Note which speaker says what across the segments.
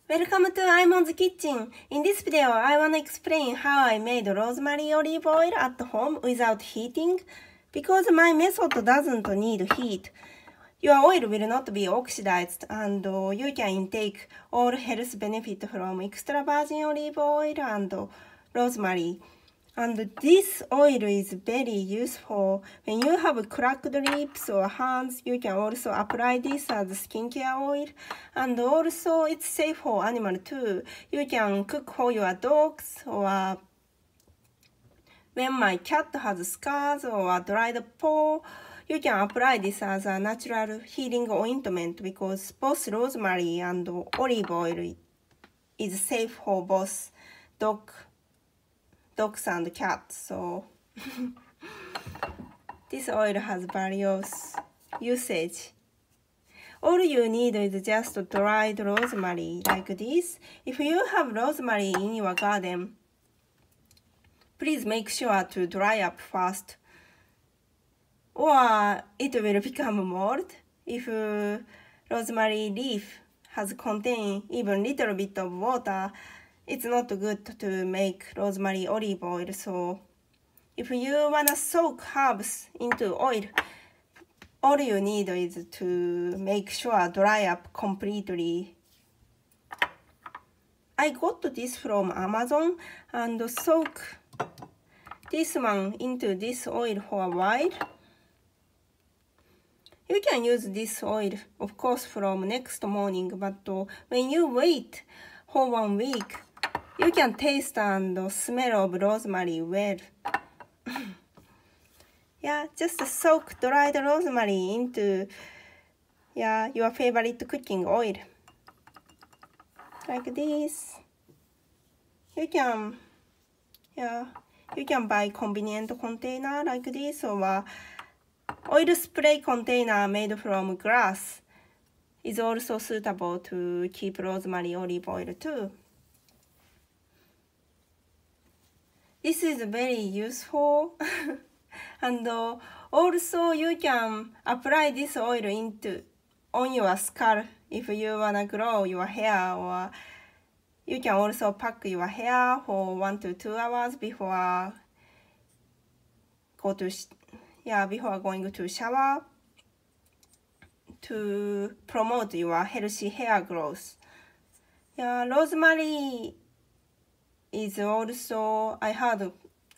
Speaker 1: Welcome to Imon's Kitchen. In this video, I want to explain how I made rosemary olive oil at home without heating. Because my method doesn't need heat, your oil will not be oxidized and you can intake all health benefit from extra virgin olive oil and rosemary. And this oil is very useful. When you have cracked lips or hands, you can also apply this as skincare oil. And also it's safe for animals too. You can cook for your dogs, or when my cat has scars or a dried paw, you can apply this as a natural healing ointment because both rosemary and olive oil is safe for both dogs and cats. So this oil has various usage. All you need is just dried rosemary like this. If you have rosemary in your garden, please make sure to dry up first, or it will become mold. If rosemary leaf has contained even little bit of water, it's not good to make rosemary olive oil. So if you wanna soak herbs into oil, all you need is to make sure dry up completely. I got this from Amazon and soak this one into this oil for a while. You can use this oil, of course, from next morning, but when you wait for 1 week, you can taste and smell of rosemary well. Yeah, just soak dried rosemary into your favorite cooking oil. Like this. You can buy convenient container like this, or oil spray container made from glass is also suitable to keep rosemary olive oil too. This is very useful. And also you can apply this oil on your scalp if you wanna grow your hair, or you can also pack your hair for 1 to 2 hours before going to shower to promote your healthy hair growth. Yeah, rosemary is also, I heard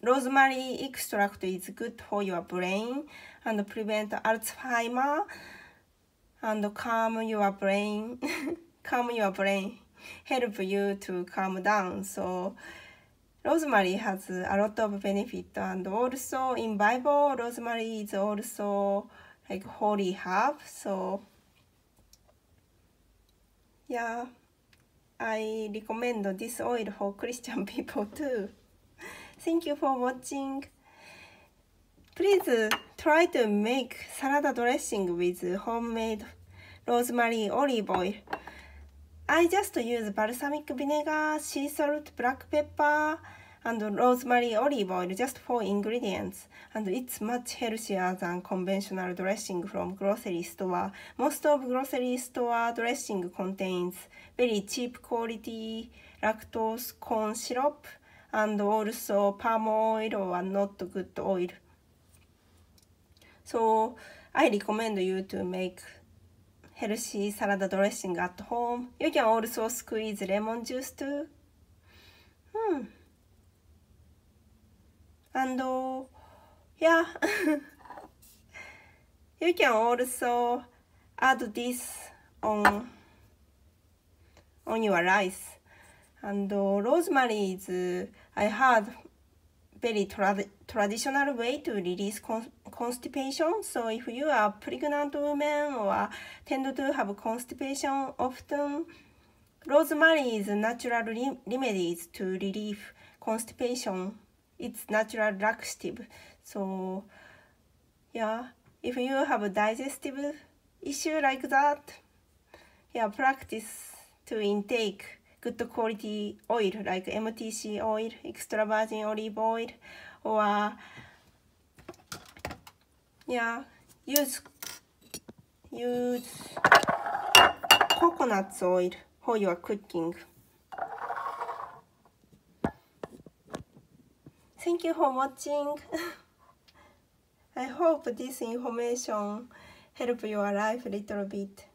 Speaker 1: rosemary extract is good for your brain and prevent Alzheimer and calm your brain, help you to calm down. So rosemary has a lot of benefit, and also in Bible, rosemary is also like holy herb. So yeah, I recommend this oil for Christian people too. Thank you for watching. Please try to make salad dressing with homemade rosemary olive oil. I just use balsamic vinegar, sea salt, black pepper, and rosemary olive oil, just 4 ingredients. And it's much healthier than conventional dressing from grocery store. Most of grocery store dressing contains very cheap quality lactose corn syrup and also palm oil or not good oil. So I recommend you to make healthy salad dressing at home. You can also squeeze lemon juice too. And yeah, you can also add this on your rice. And rosemary is, I heard, very traditional way to release constipation. So if you are a pregnant woman or tend to have constipation often, rosemary is natural remedies to relieve constipation. It's natural laxative. So yeah, if you have a digestive issue like that, yeah, practice to intake good quality oil like MTC oil, extra virgin olive oil, or yeah, use coconut oil for your cooking. Thank you for watching. I hope this information help your life a little bit.